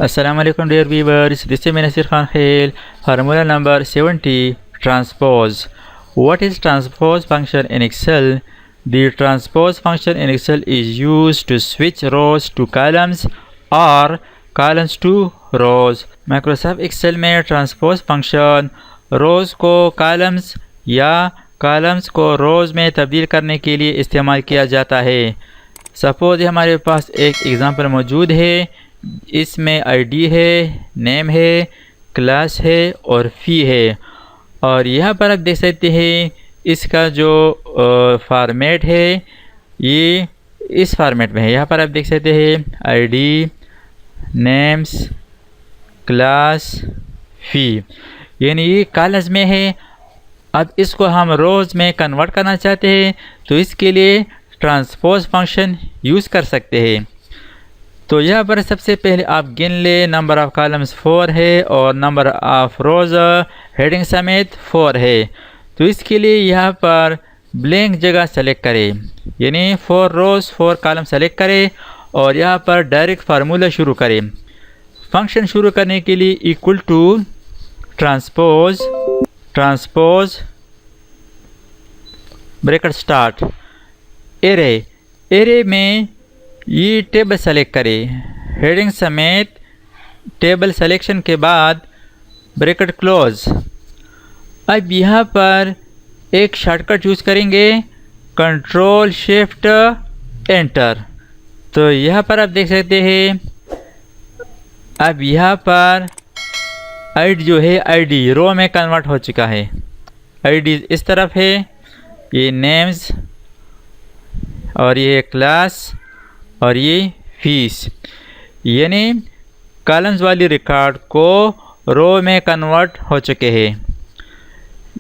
Assalamualaikum dear viewers, this is Nasir Khan Khail. Formula number 70, transpose. What is transpose function in Excel? The transpose function in Excel is used to switch rows to columns or columns to rows. Microsoft Excel में transpose function rows को columns या columns को rows में तब्दील करने के लिए इस्तेमाल किया जाता है। सपोज हमारे पास एक एग्ज़ाम्पल मौजूद है, इसमें आईडी है, नेम है, क्लास है और फ़ी है। और यहाँ पर आप देख सकते हैं इसका जो फॉर्मेट है ये इस फॉर्मेट में है। यहाँ पर आप देख सकते हैं आईडी, नेम्स, क्लास, फ़ी, यानी ये कॉलम्स में है। अब इसको हम रोज़ में कन्वर्ट करना चाहते हैं तो इसके लिए ट्रांसपोज फंक्शन यूज़ कर सकते हैं। तो यहाँ पर सबसे पहले आप गिन ले, नंबर ऑफ़ कॉलम्स 4 है और नंबर ऑफ़ रोज़ हेडिंग समेत 4 है। तो इसके लिए यहाँ पर ब्लैंक जगह सेलेक्ट करें, यानी 4 रोज़ 4 कॉलम सेलेक्ट करें और यहाँ पर डायरेक्ट फार्मूला शुरू करें। फंक्शन शुरू करने के लिए equal to transpose bracket start array में ये टेबल सेलेक्ट करें, हेडिंग समेत टेबल सेलेक्शन के बाद ब्रैकेट क्लोज। अब यहाँ पर एक शॉर्टकट यूज़ करेंगे, कंट्रोल शिफ्ट एंटर। तो यहाँ पर आप देख सकते हैं अब यहाँ पर आईडी जो है आईडी रो में कन्वर्ट हो चुका है। आईडी इस तरफ है, ये नेम्स और ये क्लास और ये फीस, यानी कॉलम्स वाली रिकॉर्ड को रो में कन्वर्ट हो चुके हैं।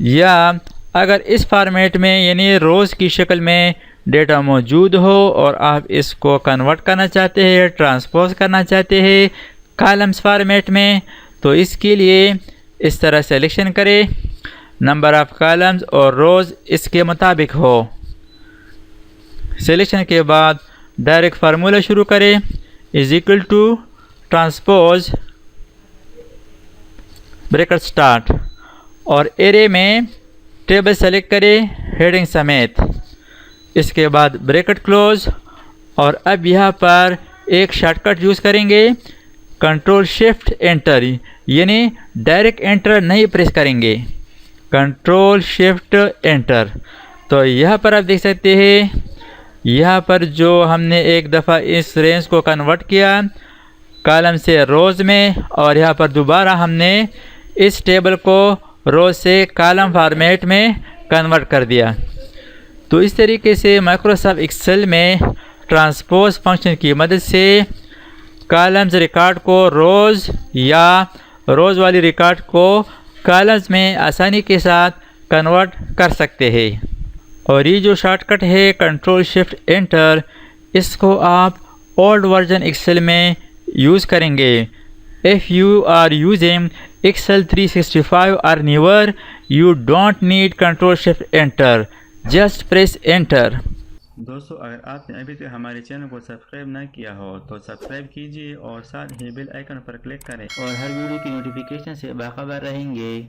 या अगर इस फॉर्मेट में यानी रोज़ की शक्ल में डेटा मौजूद हो और आप इसको कन्वर्ट करना चाहते हैं, ट्रांसपोज करना चाहते हैं कॉलम्स फॉर्मेट में, तो इसके लिए इस तरह सेलेक्शन करें, नंबर ऑफ़ कॉलम्स और रोज़ इसके मुताबिक हो। सिलेक्शन के बाद डायरेक्ट फार्मूला शुरू करें, is equal to transpose bracket start और एरे में टेबल सेलेक्ट करें हेडिंग समेत, इसके बाद ब्रैकेट क्लोज। और अब यहाँ पर एक शॉर्टकट यूज़ करेंगे, कंट्रोल शिफ्ट एंटर, यानी डायरेक्ट एंटर नहीं प्रेस करेंगे, कंट्रोल शिफ्ट एंटर। तो यहाँ पर आप देख सकते हैं यहाँ पर जो हमने एक दफ़ा इस रेंज को कन्वर्ट किया कॉलम से रोज़ में और यहाँ पर दोबारा हमने इस टेबल को रोज़ से कॉलम फॉर्मेट में कन्वर्ट कर दिया। तो इस तरीके से माइक्रोसॉफ्ट एक्सेल में ट्रांसपोज फंक्शन की मदद से कॉलम्स रिकॉर्ड को रोज़ या रोज़ वाली रिकॉर्ड को कॉलम्स में आसानी के साथ कन्वर्ट कर सकते हैं। और ये जो शॉर्टकट है कंट्रोल शिफ्ट एंटर, इसको आप ओल्ड वर्जन एक्सेल में यूज़ करेंगे। If you are using Excel 365 और newer, you don't need control shift enter, just press enter. दोस्तों, अगर आपने अभी तक हमारे चैनल को सब्सक्राइब ना किया हो तो सब्सक्राइब कीजिए और साथ ही बेल आइकन पर क्लिक करें और हर वीडियो की नोटिफिकेशन से बाखबर रहेंगे।